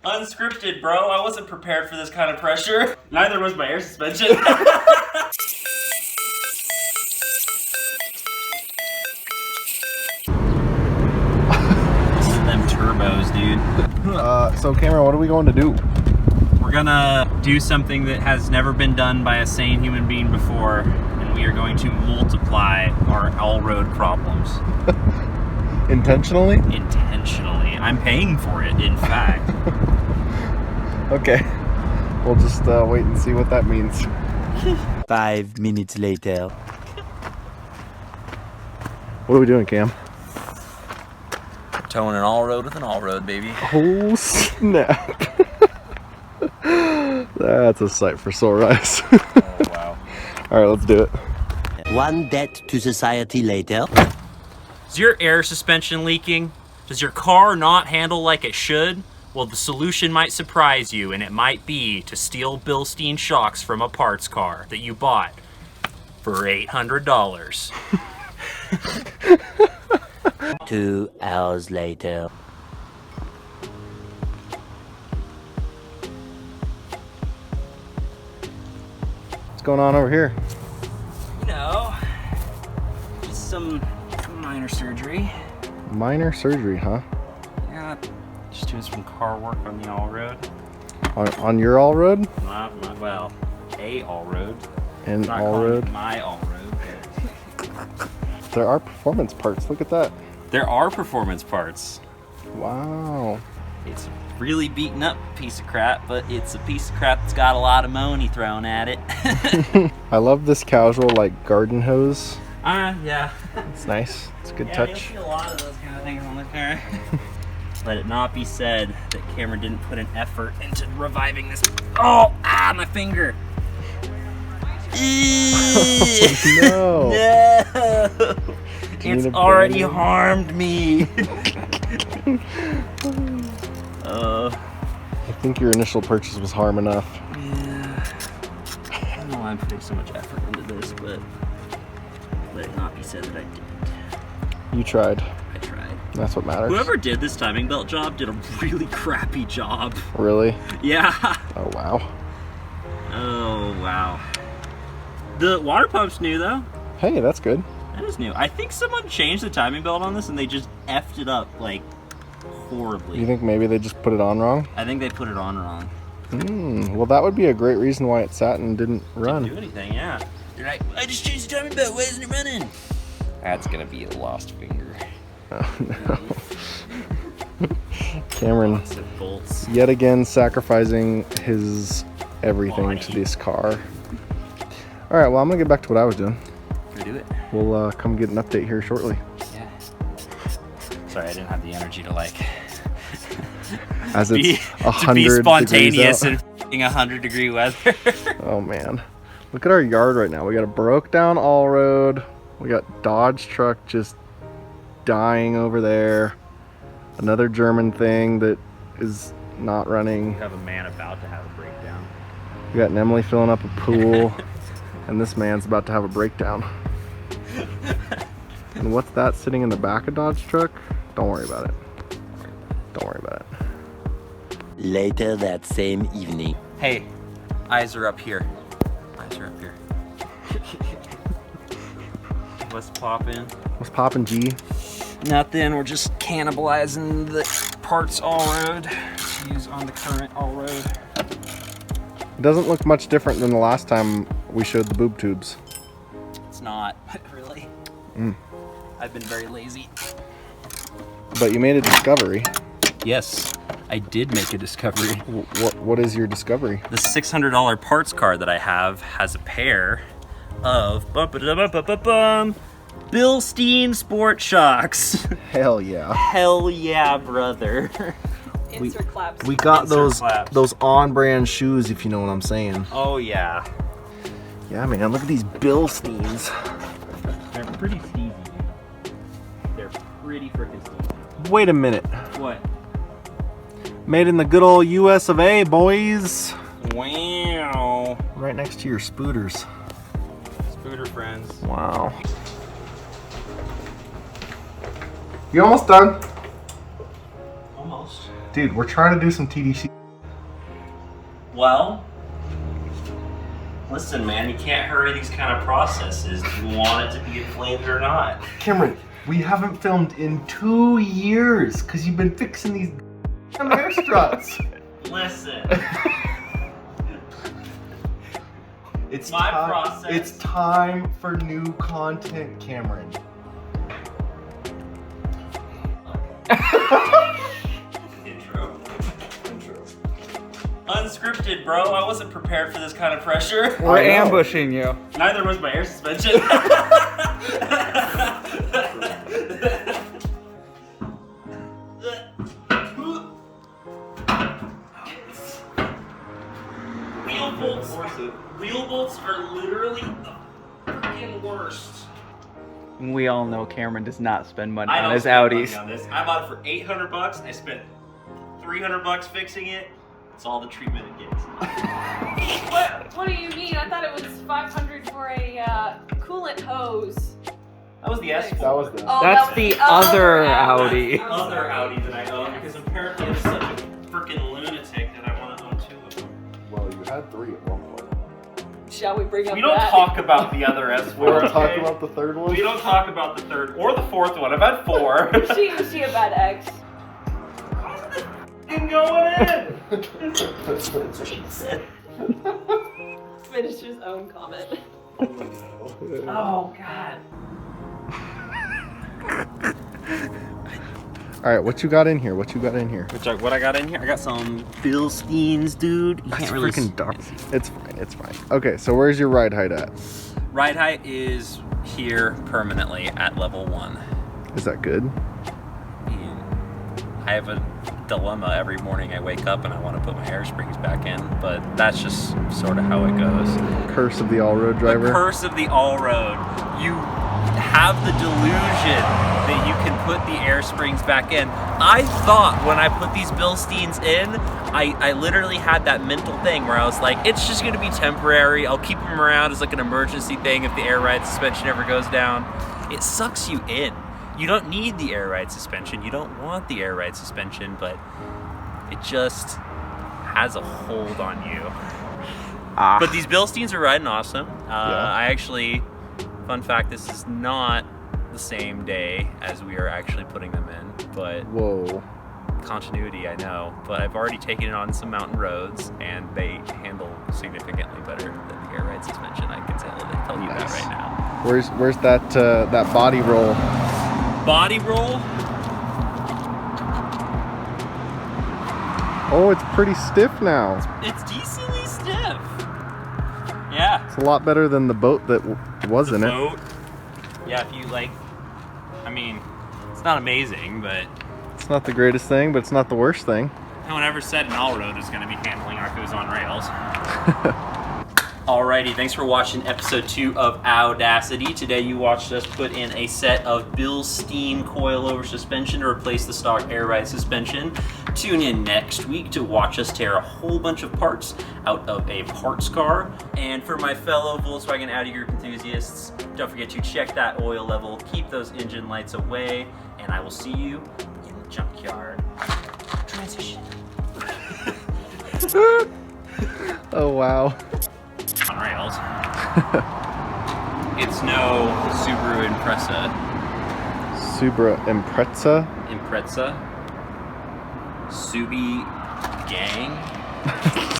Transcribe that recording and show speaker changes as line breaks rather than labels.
Unscripted, bro. I wasn't prepared for this kind of pressure. Neither was my air suspension. Them turbos, dude.
So Cameron, what are we going to do?
We're gonna do something that has never been done by a sane human being before, and we are going to multiply our all-road problems.
Intentionally?
Intentionally. I'm paying for it, in fact.
Okay. We'll just wait and see what that means.
5 minutes later.
What are we doing, Cam?
Towing an all-road with an all-road, baby.
Oh, snap. That's a sight for sore eyes.
Oh, wow.
All right, let's do it.
One debt to society later.
Is your air suspension leaking? Does your car not handle like it should? Well, the solution might surprise you, and it might be to steal Bilstein shocks from a parts car that you bought for $800.
2 hours later.
What's going on over here?
You know, just some minor surgery.
Minor surgery, huh?
Yeah, just doing some car work on the all-road.
On your all-road?
Well, a all-road.
And
Not
all-road?
my all-road.
There are performance parts. Look at that.
There are performance parts.
Wow.
It's a really beaten up piece of crap, but it's a piece of crap that's got a lot of money thrown at it.
I love this casual, like, garden hose.
Yeah.
It's nice. It's a good
Yeah,
touch.
you'll see a lot of those kind of things on this car. Let it not be said that Cameron didn't put an effort into reviving this. Oh, my finger.
No.
No. It's already harmed me.
I think your initial purchase was harm enough.
Yeah. I don't know why I'm putting so much effort into this, but let it not be said that I didn't.
You tried.
I tried.
That's what matters.
Whoever did this timing belt job did a really crappy job.
Really?
Yeah.
Oh, wow.
Oh, wow. The water pump's new, though.
Hey, that's good.
That is new. I think someone changed the timing belt on this and they just effed it up, like, horribly.
You think maybe they just put it on wrong?
I think they put it on wrong.
Well, that would be a great reason why it sat and didn't run.
Didn't do anything, yeah. You're like, I just changed the timing belt. Why isn't it running? That's gonna be a lost finger.
Oh, no. Cameron,
Lots of bolts.
yet again sacrificing his everything
Body.
to this car. All right, well, I'm gonna get back to what I was doing.
Gonna do it.
We'll come get an update here shortly.
Yeah. Sorry, I didn't have the energy to like
As it's 100
to be spontaneous
degrees
in 100-degree weather.
Oh man, look at our yard right now. We got a broke down all road. We got Dodge truck just dying over there. Another German thing that is not running.
We have a man about to have a breakdown.
We got an Emily filling up a pool, and this man's about to have a breakdown. And what's that sitting in the back of Dodge truck? Don't worry about it. Don't worry about it.
Later that same evening.
Hey, eyes are up here. Eyes are up here. What's poppin'?
What's poppin', G?
Nothing. We're just cannibalizing the parts all road to use on the current all road.
It doesn't look much different than the last time we showed the boob tubes.
It's not really. I've been very lazy.
But you made a discovery.
Yes, I did make a discovery.
What is your discovery?
The $600 parts card that I have has a pair of Bilstein sport shocks.
Hell yeah.
Hell yeah, brother.
Insert claps.
We got
Insert claps.
those on-brand shoes, if you know what I'm saying.
Oh yeah.
Yeah, man, look at these Bilsteins.
They're pretty steezy, dude. They're pretty freaking steezy.
Wait a minute.
What?
Made in the good old US of A, boys.
Wow.
Right next to your spooters.
Spooter friends.
Wow. You almost done?
Almost.
Dude, we're trying to do some TDC.
Well, listen, man, you can't hurry these kind of processes. Do you want it to be inflated or not?
Cameron, we haven't filmed in 2 years because you've been fixing these air struts.
Listen.
It's
My
time,
process.
It's time for new content, Cameron.
Intro. Unscripted, bro. I wasn't prepared for this kind of pressure.
We're ambushing you.
Neither was my air suspension. Wheel bolts are literally the freaking worst.
We all know Cameron does not spend money
I
on
don't
his
spend money
Audis.
on this. I bought it for $800. I spent $300 fixing it. It's all the treatment it gets.
What do you mean? I thought it was $500 for a coolant hose.
That was the S4.
That was the.
Oh,
That's
that
the
was
other
Audi.
Audi.
That's the other Audi that I own because apparently I'm such a freaking lunatic that I want to own 2 of them.
Well, you had 3 at one point.
Shall we bring up
We don't
that?
talk about the other S4.
We don't talk
okay?
about the third one.
We don't talk about the 3rd or the 4th one. I've had 4.
Is she a bad ex?
Fucking going in. That's what she said.
Finish his own comment.
Oh God.
All right, what you got in here? What you got in here?
What I got in here? I got some Bilsteins, dude. You
It's
can't really
freaking dark. It's fine. It's fine. Okay, so where's your ride height at?
Ride height is here permanently at level 1.
Is that good?
I have a dilemma every morning. I wake up and I want to put my air springs back in, but that's just sort of how it goes.
Curse of the all-road driver.
The curse of the all-road. You have the delusion that you can put the air springs back in. I thought when I put these Bilsteins in, I literally had that mental thing where I was like, it's just going to be temporary. I'll keep them around as like an emergency thing if the air ride suspension ever goes down. It sucks you in. You don't need the air ride suspension. You don't want the air ride suspension, but it just has a hold on you. But these Bilsteins are riding awesome. I actually, fun fact, this is not the same day as we are actually putting them in, but
Whoa.
continuity, I know. But I've already taken it on some mountain roads, and they handle significantly better than the air ride suspension. I can tell you that right now.
Where's that that body roll?
Body roll.
Oh, it's pretty stiff now.
It's decently stiff. Yeah.
It's a lot better than the boat that was in it.
Boat. Yeah, if you like, I mean, it's not amazing, but
It's not the greatest thing, but it's not the worst thing.
no one ever said an all-road is going to be handling Arcos on rails. Alrighty, thanks for watching episode 2 of Audacity. Today you watched us put in a set of Bilstein coilover suspension to replace the stock air ride suspension. Tune in next week to watch us tear a whole bunch of parts out of a parts car. And for my fellow Volkswagen Audi Group enthusiasts, don't forget to check that oil level, keep those engine lights away, and I will see you in the junkyard. Transition.
Oh wow.
On rails. It's no Subaru Impreza.
Subaru Impreza.
Subi gang.